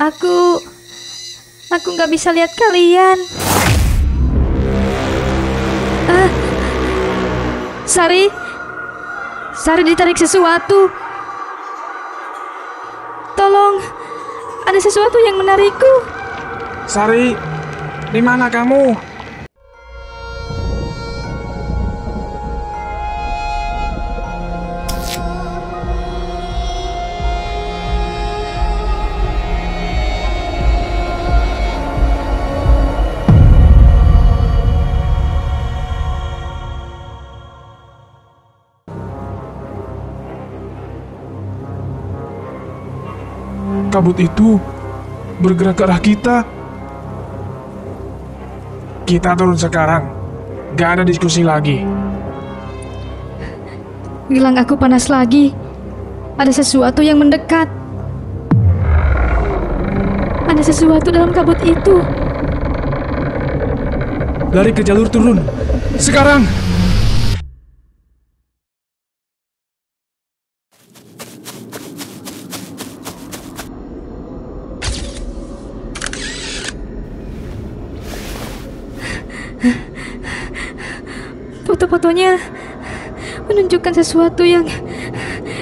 Aku nggak bisa lihat kalian. Sari ditarik sesuatu. Tolong, ada sesuatu yang menarikku. Sari, di mana kamu? Kabut itu bergerak ke arah kita. Kita turun sekarang. Gak ada diskusi lagi. Gelang aku panas lagi. Ada sesuatu yang mendekat. Ada sesuatu dalam kabut itu. Lari ke jalur turun. Sekarang! Foto-fotonya menunjukkan sesuatu yang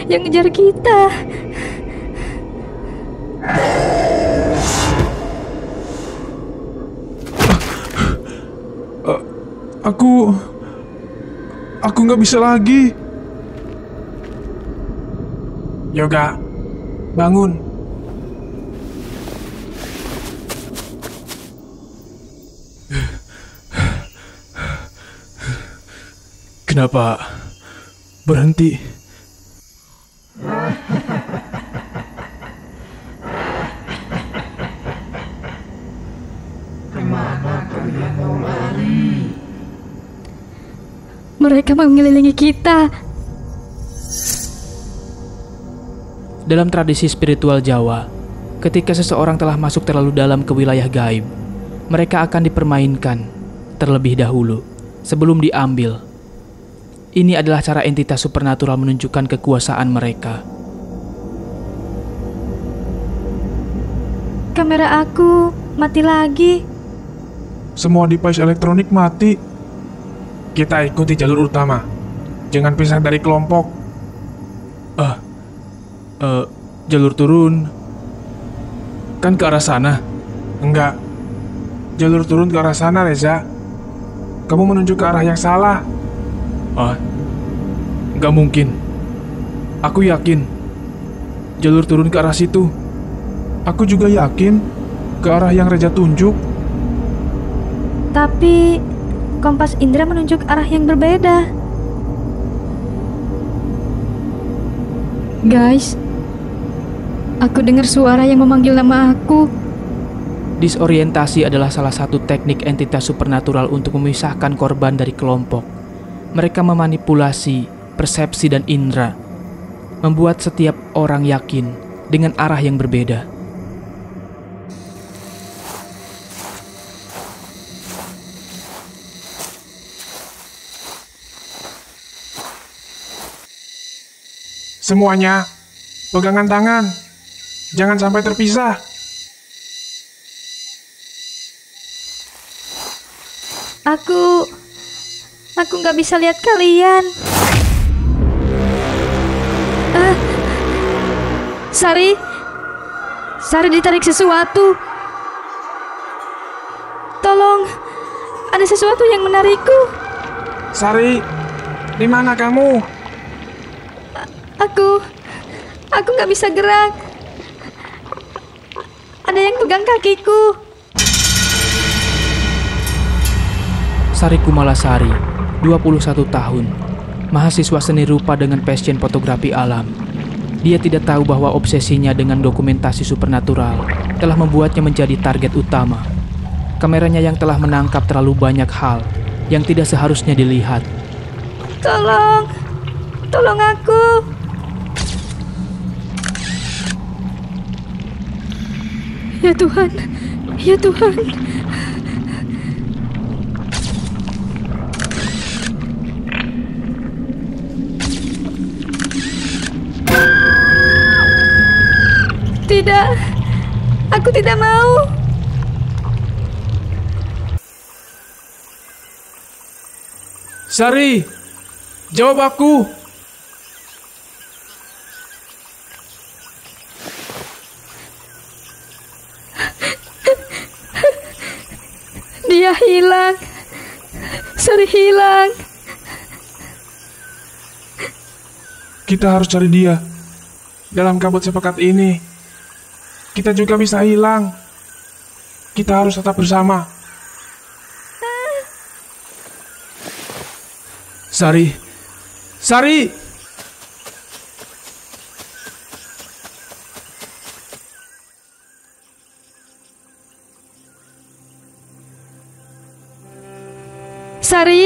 ngejar kita. Aku nggak bisa lagi. Yoga, bangun. Kenapa berhenti? Kemana kalian mau lari? Mereka mengelilingi kita. Dalam tradisi spiritual Jawa, ketika seseorang telah masuk terlalu dalam ke wilayah gaib, mereka akan dipermainkan terlebih dahulu sebelum diambil. Ini adalah cara entitas supernatural menunjukkan kekuasaan mereka. Kamera aku mati lagi. Semua device elektronik mati. Kita ikuti jalur utama. Jangan pisah dari kelompok. Jalur turun. Kan ke arah sana? Enggak. Jalur turun ke arah sana, Reza. Kamu menunjuk ke arah yang salah. Nggak mungkin. Aku yakin jalur turun ke arah situ. Aku juga yakin ke arah yang Reza tunjuk. Tapi kompas Indra menunjuk arah yang berbeda. Guys, aku dengar suara yang memanggil nama aku. Disorientasi adalah salah satu teknik entitas supernatural untuk memisahkan korban dari kelompok. Mereka memanipulasi persepsi dan indera, membuat setiap orang yakin dengan arah yang berbeda. Semuanya, pegangan tangan. Jangan sampai terpisah. Aku nggak bisa lihat kalian. Sari ditarik sesuatu. Tolong, ada sesuatu yang menarikku. Sari, di mana kamu? Aku nggak bisa gerak. Ada yang pegang kakiku. Sari Kumalasari, 21 tahun, mahasiswa seni rupa dengan passion fotografi alam. Dia tidak tahu bahwa obsesinya dengan dokumentasi supernatural telah membuatnya menjadi target utama. Kameranya yang telah menangkap terlalu banyak hal yang tidak seharusnya dilihat. Tolong aku. Ya Tuhan. Aku tidak mau. Sari, jawab aku. Dia hilang. Sari hilang. Kita harus cari dia. Dalam kabut sepekat ini, kita juga bisa hilang. Kita harus tetap bersama. Sari, Sari! Sari!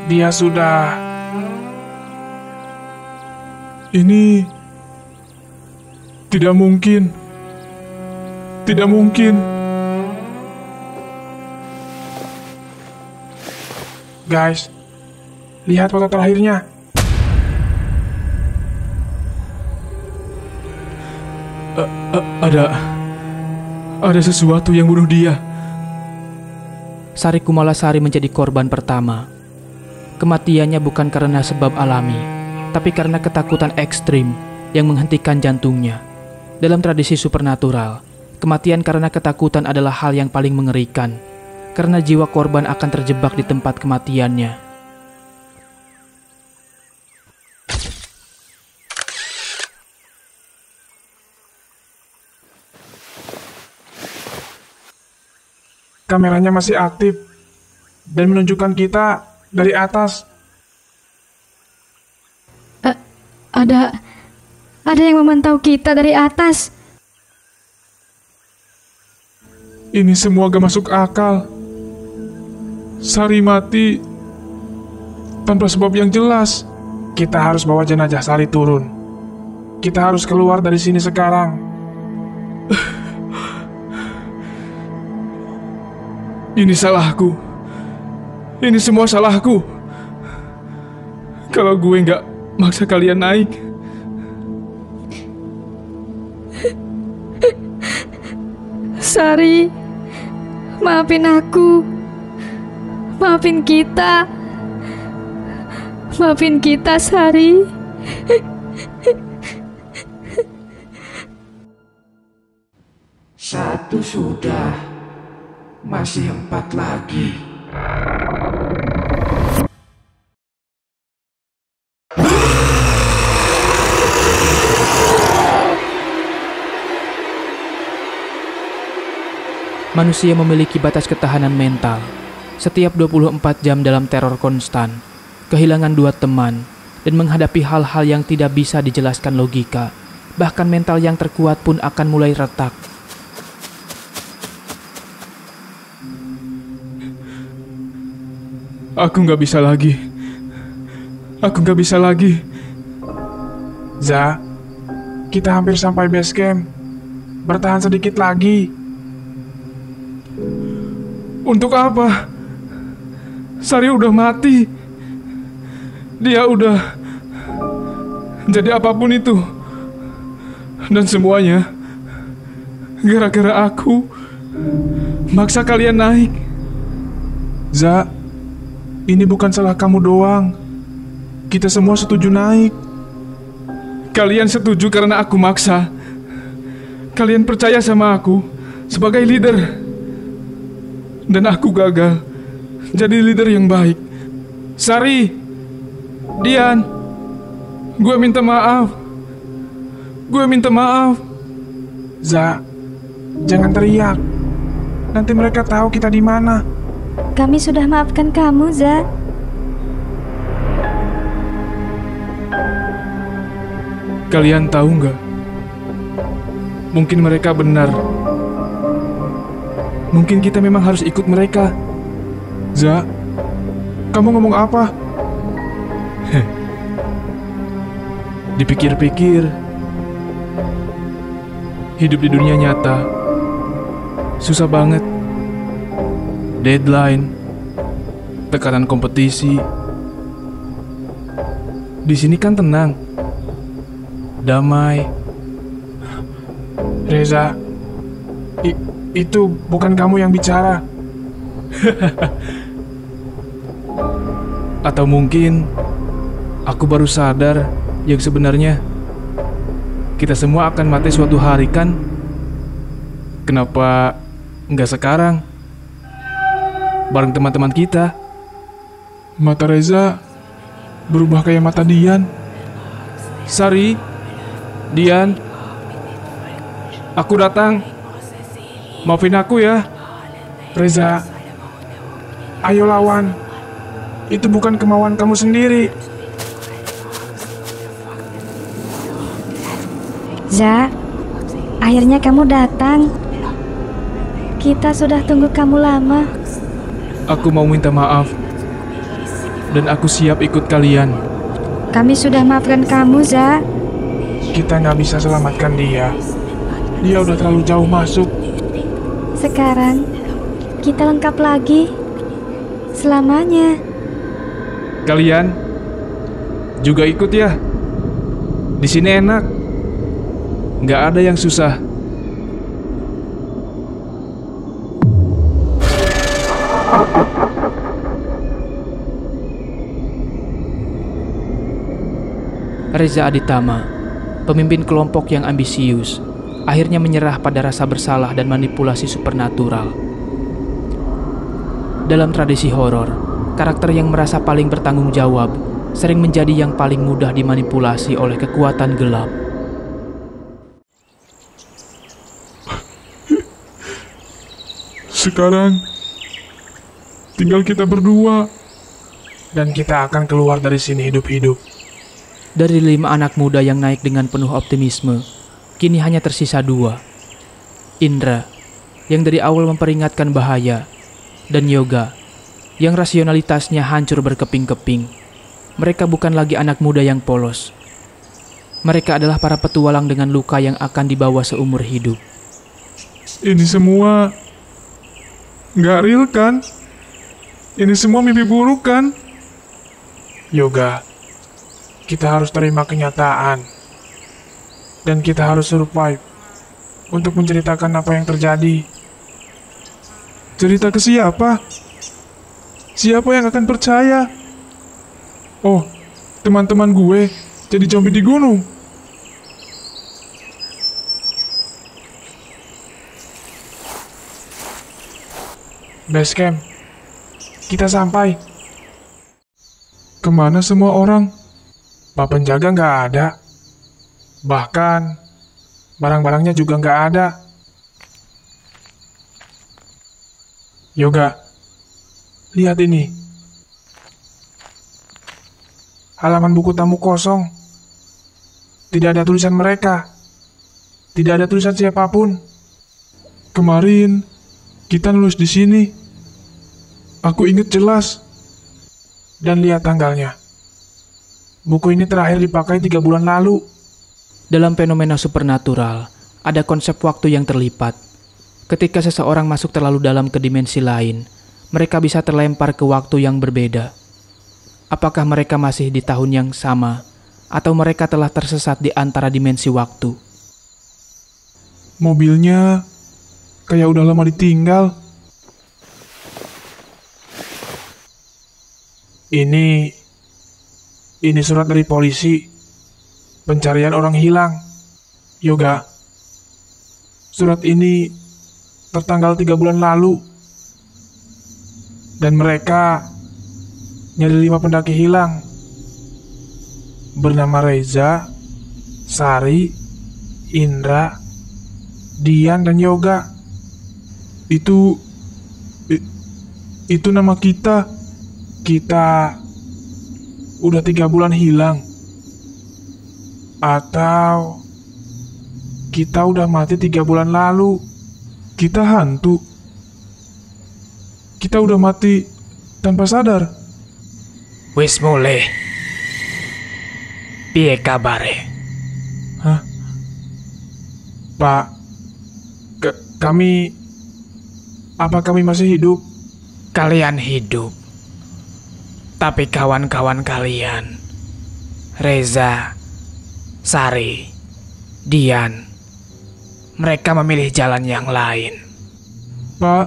Dia sudah... Ini... Tidak mungkin. Tidak mungkin. Guys, lihat foto terakhirnya. Ada sesuatu yang bunuh dia. Sari Kumalasari menjadi korban pertama. Kematiannya bukan karena sebab alami, tapi karena ketakutan ekstrim yang menghentikan jantungnya. Dalam tradisi supernatural, kematian karena ketakutan adalah hal yang paling mengerikan, karena jiwa korban akan terjebak di tempat kematiannya. Kameranya masih aktif dan menunjukkan kita dari atas. Ada yang memantau kita dari atas. Ini semua gak masuk akal. Sari mati tanpa sebab yang jelas. Kita harus bawa jenazah Sari turun. Kita harus keluar dari sini sekarang. Ini salahku. Ini semua salahku. Kalau gue gak maksa kalian naik. Sari, maafin aku. Maafin kita. Maafin kita, Sari. Satu sudah, masih 4 lagi. Manusia memiliki batas ketahanan mental. Setiap 24 jam dalam teror konstan, kehilangan 2 teman, dan menghadapi hal-hal yang tidak bisa dijelaskan logika. Bahkan mental yang terkuat pun akan mulai retak. Aku gak bisa lagi. Aku gak bisa lagi. Za, kita hampir sampai base camp. Bertahan sedikit lagi. Untuk apa? Sari udah mati. Dia udah jadi apapun itu. Dan semuanya gara-gara aku maksa kalian naik. Za, ini bukan salah kamu doang. Kita semua setuju naik. Kalian setuju karena aku maksa. Kalian percaya sama aku sebagai leader. Dan aku gagal jadi leader yang baik. Sari, Dian, gue minta maaf. Gue minta maaf. Za, jangan teriak. Nanti mereka tahu kita di mana. Kami sudah maafkan kamu, Za. Kalian tahu nggak? Mungkin mereka benar. Mungkin kita memang harus ikut mereka. Za, kamu ngomong apa? Dipikir-pikir, Hidup di dunia nyata susah banget. Deadline, tekanan kompetisi. Di sini kan tenang, damai. Reza, itu bukan kamu yang bicara. Atau mungkin aku baru sadar yang sebenarnya kita semua akan mati suatu hari kan? Kenapa nggak sekarang? Bareng teman-teman kita. Mata Reza berubah kayak mata Dian. Sari, Dian, aku datang. Maafin aku ya. Reza, ayo lawan. Itu bukan kemauan kamu sendiri. Za, akhirnya kamu datang. Kita sudah tunggu kamu lama. Aku mau minta maaf. Dan aku siap ikut kalian. Kami sudah maafkan kamu, Za. Kita nggak bisa selamatkan dia. Dia udah terlalu jauh masuk. Sekarang kita lengkap lagi. Selamanya. Kalian juga ikut ya. Di sini enak. Nggak ada yang susah. Reza Aditama, pemimpin kelompok yang ambisius, akhirnya menyerah pada rasa bersalah dan manipulasi supernatural. Dalam tradisi horor, karakter yang merasa paling bertanggung jawab sering menjadi yang paling mudah dimanipulasi oleh kekuatan gelap. Sekarang tinggal kita berdua. Dan kita akan keluar dari sini hidup-hidup. Dari 5 anak muda yang naik dengan penuh optimisme, kini hanya tersisa 2. Indra, yang dari awal memperingatkan bahaya, dan Yoga, yang rasionalitasnya hancur berkeping-keping. Mereka bukan lagi anak muda yang polos. Mereka adalah para petualang dengan luka yang akan dibawa seumur hidup. Ini semua nggak real kan? Ini semua mimpi buruk kan? Yoga, kita harus terima kenyataan. Dan kita harus survive untuk menceritakan apa yang terjadi. Cerita ke siapa? Siapa yang akan percaya? Oh, teman-teman gue jadi zombie di gunung. Base camp, kita sampai. Kemana semua orang? Pak penjaga nggak ada. Bahkan, barang-barangnya juga nggak ada. Yoga, lihat ini. Halaman buku tamu kosong. Tidak ada tulisan mereka. Tidak ada tulisan siapapun. Kemarin, kita nulis di sini. Aku ingat jelas. Dan lihat tanggalnya. Buku ini terakhir dipakai 3 bulan lalu. Dalam fenomena supernatural, ada konsep waktu yang terlipat. Ketika seseorang masuk terlalu dalam ke dimensi lain, mereka bisa terlempar ke waktu yang berbeda. Apakah mereka masih di tahun yang sama, atau mereka telah tersesat di antara dimensi waktu? Mobilnya kayak udah lama ditinggal. Ini surat dari polisi. Pencarian orang hilang. Yoga, surat ini tertanggal 3 bulan lalu. Dan mereka nyari 5 pendaki hilang. Bernama Reza, Sari, Indra, Dian, dan Yoga. Itu nama kita. Kita udah 3 bulan hilang. Atau kita udah mati 3 bulan lalu. Kita hantu. Kita udah mati tanpa sadar. Wis mulai. Piye kabare? Hah? Pak, Apa kami masih hidup? Kalian hidup. Tapi kawan-kawan kalian, Reza, Sari, Dian, mereka memilih jalan yang lain. Pak,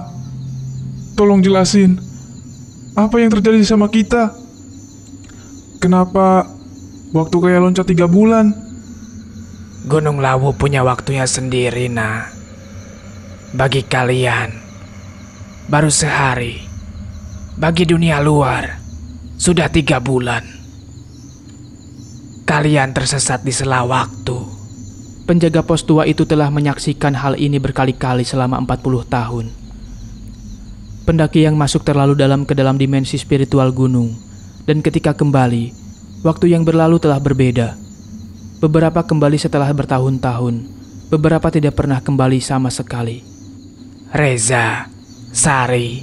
tolong jelasin. Apa yang terjadi sama kita? Kenapa waktu kayak loncat 3 bulan? Gunung Lawu punya waktunya sendiri, nah. Bagi kalian, baru sehari. Bagi dunia luar, sudah 3 bulan. Kalian tersesat di sela waktu. Penjaga pos tua itu telah menyaksikan hal ini berkali-kali selama 40 tahun. Pendaki yang masuk terlalu dalam ke dalam dimensi spiritual gunung, dan ketika kembali, waktu yang berlalu telah berbeda. Beberapa kembali setelah bertahun-tahun, beberapa tidak pernah kembali sama sekali. Reza, Sari,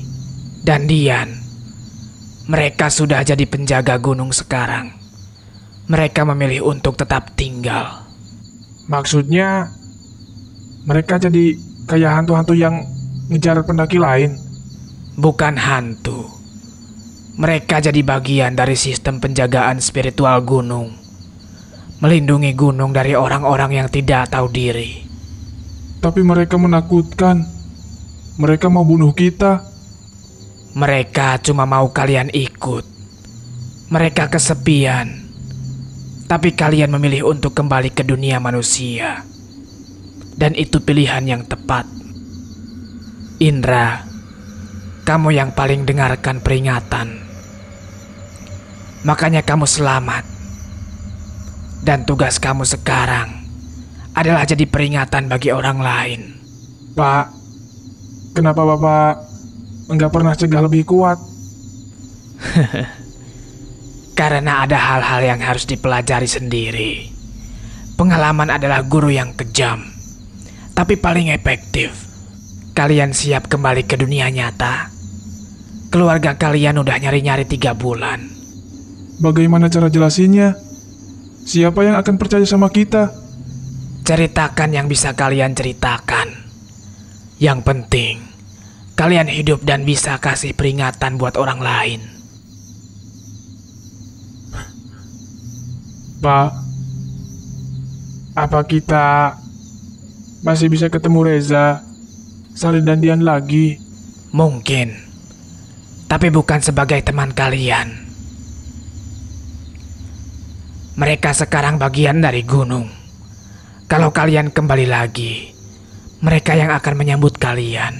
dan Dian, mereka sudah jadi penjaga gunung sekarang. Mereka memilih untuk tetap tinggal. Maksudnya, mereka jadi kayak hantu-hantu yang ngejar pendaki lain? Bukan hantu. Mereka jadi bagian dari sistem penjagaan spiritual gunung. Melindungi gunung dari orang-orang yang tidak tahu diri. Tapi mereka menakutkan. Mereka mau bunuh kita. Mereka cuma mau kalian ikut. Mereka kesepian. Tapi kalian memilih untuk kembali ke dunia manusia. Dan itu pilihan yang tepat. Indra, kamu yang paling dengarkan peringatan. Makanya kamu selamat. Dan tugas kamu sekarang adalah jadi peringatan bagi orang lain. Pak, kenapa Bapak enggak pernah cegah lebih kuat? Karena ada hal-hal yang harus dipelajari sendiri. Pengalaman adalah guru yang kejam, tapi paling efektif. Kalian siap kembali ke dunia nyata? Keluarga kalian udah nyari-nyari 3 bulan. Bagaimana cara jelasinnya? Siapa yang akan percaya sama kita? Ceritakan yang bisa kalian ceritakan. Yang penting, kalian hidup dan bisa kasih peringatan buat orang lain. Pak, apa kita masih bisa ketemu Reza, Sari dan Dian lagi? Mungkin, tapi bukan sebagai teman kalian. Mereka sekarang bagian dari gunung. Kalau kalian kembali lagi, mereka yang akan menyambut kalian.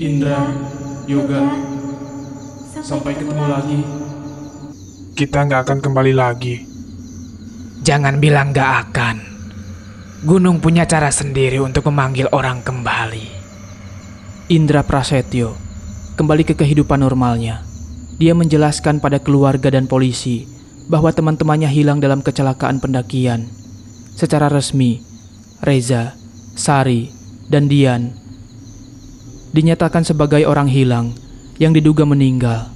Indra, Yoga, sampai ketemu lagi. Kita nggak akan kembali lagi. Jangan bilang nggak akan. Gunung punya cara sendiri untuk memanggil orang kembali. Indra Prasetyo kembali ke kehidupan normalnya. Dia menjelaskan pada keluarga dan polisi bahwa teman-temannya hilang dalam kecelakaan pendakian. Secara resmi, Reza, Sari, dan Dian dinyatakan sebagai orang hilang yang diduga meninggal.